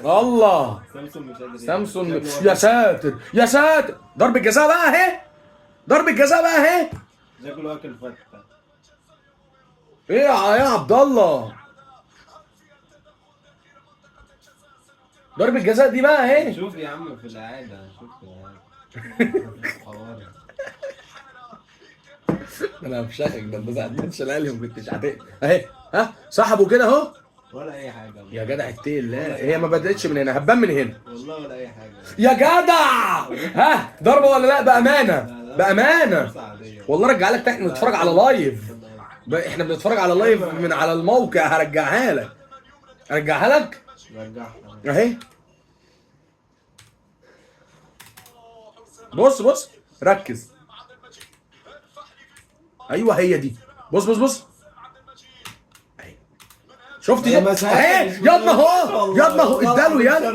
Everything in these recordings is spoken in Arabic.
الله سامسون مش قادر. سامسون يا ساتر يا ساتر، ضربة جزاء بقى اهي، ضربة جزاء بقى اهي. شكله واكل فتة. ايه يا عبد الله، ضربة جزاء دي بقى اهي. شوف يا عم في العادة، شوف في العادة. انا بشكك ده انت زعلتش الاهلي وما كنتش هتقل اهي. ها سحبوا كده اهو. ولا اي حاجة يا جدع اتقي الله، هي ما بدأتش من هنا، هبان من هنا والله، ولا اي حاجة يا جدع. ها ضربة ولا لا؟ بأمانة بأمانة والله رجع لك تاني، نتفرج على لايف. احنا بنتفرج على لايف من على الموقع، هرجعها لك، ارجعها لك رجعها اهي. بص بص ركز، ايوه هي دي، بص بص بص اهي، شفت دي اهي. يلا اهو يلا اهو، اداله يلا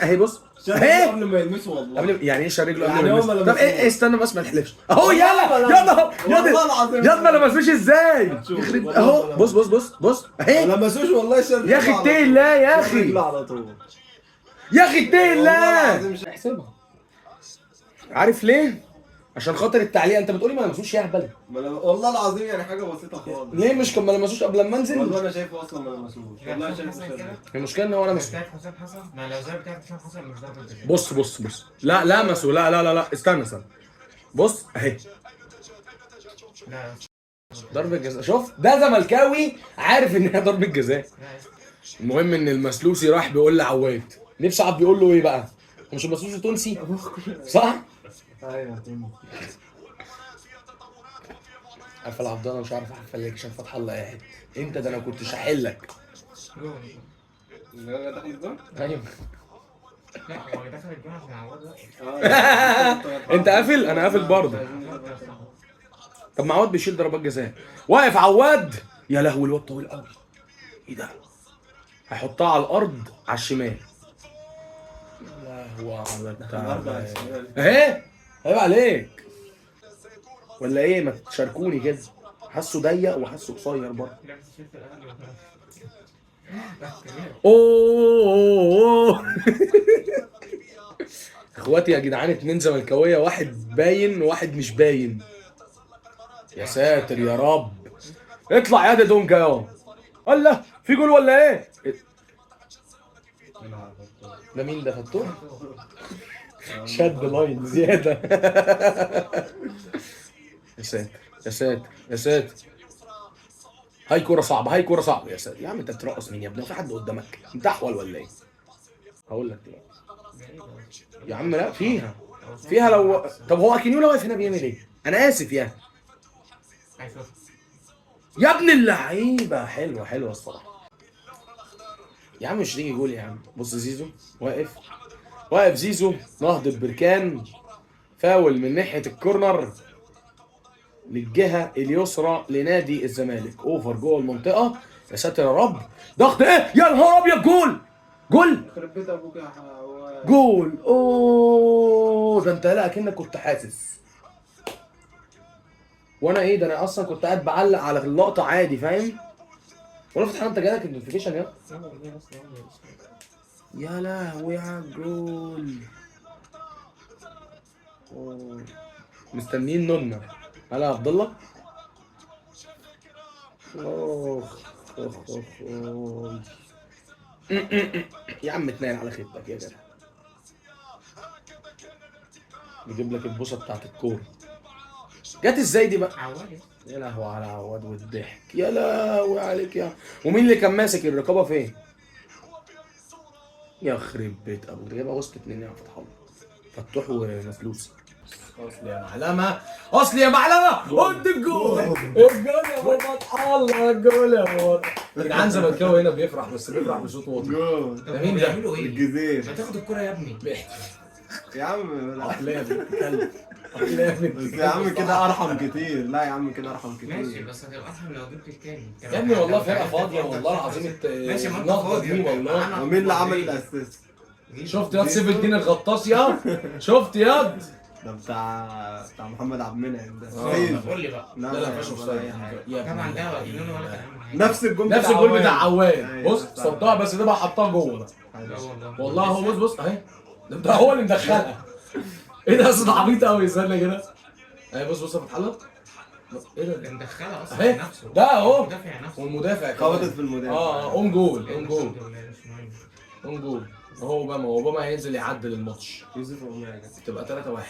اهي. بص اهي قبل ما يلمسوا والله. قبل يعني ايه شال رجله قبل يعني ما هو ما يلمسه؟ طب لمسوش. ايه استنى بس ما تحلفش اهو. يلا يلا اهو والله العظيم يلا ما لمسوش ازاي يخرب اهو. بص بص بص بص اهي. ما لمسوش والله. شال يا اخي اتقي الله يا اخي، على طول يا اخي اتقي الله. مش احسبها. عارف ليه؟ عشان خاطر التعليق. انت بتقولي ما لمسوش يا هبل. والله العظيم يعني حاجه بسيطه خالص. ليه مش كان ما لمسوش قبل ما انزل؟ والله انا شايفه اصلا ما لمسوش. والله شايفه المشكله ان هو لمس. بتاعت حسام حسن، ما لو زي بتاعت حسام حسن مش ضربة جزاء. بص بص بص لا لمسوا، لا لا لا لا استنى استنى، بص اهي لا ضربة جزاء. شوف ده زملكاوي عارف ان هي ضربة جزاء. المهم ان المسلوسي راح بيقول لعواد، نفسي عبد بيقول له ايه بقى؟ هو مش المسلوسي تونسي صح؟ ايوه قفل عبد الله، مش عارف احفل لك عشان فتح الله قاعد. انت ده انا كنت شاحلك. لا دخل الجون. ايوه لا هو دخل الجون عشان عوض واقف. انت قافل، انا قافل برضه. طب ما عواد بيشيل ضربات جزاء، واقف عواد. يا لهوي الواد طويل قوي، ايه ده؟ هيحطها على الارض على الشمال. يا لهوي على التعب اهي. عيب عليك ولا ايه؟ ما تشاركوني كده، حاسه ضيق وحاسه قصير برضه. اوه اخواتي يا جدعان، اتنين زملكاويه، واحد باين وواحد مش باين. يا ساتر يا رب، اطلع يا دونجا يا. الله في جول ولا ايه؟ ده مين ده؟ فتوح شد لاين زياده. يا ساتر يا ساتر يا ساتر، هاي كوره صعبه، هاي كوره صعبه. يا ساتر يا عم، انت بترقص مين يا ابني؟ في حد قدامك؟ انت احول ولا ايه؟ هقول لك دلوقتي يا عم. لا فيها فيها لو. طب هو اكينيولا واقف هنا بيعمل ايه؟ انا اسف يعني يا ابن اللعيبه. حلوه حلوه الصراحه يا عم، مش تيجي جول يا عم. بص زيزو واقف، واقف زيزو نهضة بركان، فاول من ناحيه الكورنر للجهه اليسرى لنادي الزمالك، اوفر جوه المنطقه. يا ساتر يا رب، ضغط ايه يا نهار ابيض، جول جول يخرب بيت ابوك يا حواء. جول. اوه ده انت لا اكنك كنت حاسس، وانا ايه ده؟ انا اصلا كنت قاعد بعلق على اللقطه عادي فاهم. ولا فتح انت جالك النوتيفيكيشن يا لهوي على الجول. مستنيين نونا. هلا يا عبد الله. اخ اخ اخ يا عم اتنين على خيبتك يا جدع. نجيب لك البوصه بتاعت الكوره. جت ازاي دي بقى؟ عواد. يا لهوي على عواد والضحك، يا لهوي عليك يا. ومين اللي كان ماسك الرقابه فين؟ يا خرب بيت ابو ده، جايبها وسط اتنين يا فتح الله، فتوح ومفلوسي. اصل يا معلمه، اصل يا معلمه، قد الجول الجول يا ابو فتح الله، الجول يا ابو. يا جدعان زملكاوي هنا بيفرح، بس بيفرح بصوت واطي. جول. مين ده؟ بيعملوا ايه؟ الجزير. ما تاخد الكرة يا ابني. يا عم عقليه بتتكلم، بس يا عم كده ارحم كتير. لا يا عم كده ارحم كتير. ماشي بس هتبقى ارحم لو جبت التاني. يا ابني والله فرقه فاضيه والله العظيم. ماشي ما انت النهضة فاضي دي والله. ومين اللي عمل الاسيست؟ شفت ياض سيف الدين الغطاس ياض؟ شفت ياض؟ ده بتاع محمد عبد المنعم ده. طب قول لي بقى. لا لا مفيش ولا اوفسايد أي حاجة. يا طبعا ابني. ده جنون ولا كلام. نفس الجول نفس الجول بتاع عواد. أيوة، بص بتاع صدها بس ده بقى حطها جوه بقى. لا والله. والله هو بص اهي ده هو اللي مدخلها. ايه ده اصل عبيط قوي استنى كده. اهي بص يا فتح الله. ايه ده اللي مدخلها اصلا اهي نفسه. ده اهو مدافع نفسه. والمدافع خبطت كمان. في المدافع. اون جول اون جول الحمد لله مش مهم. اون جول. هو اوباما هينزل يعدل الماتش يوسف أوميجا. تبقى 3-1.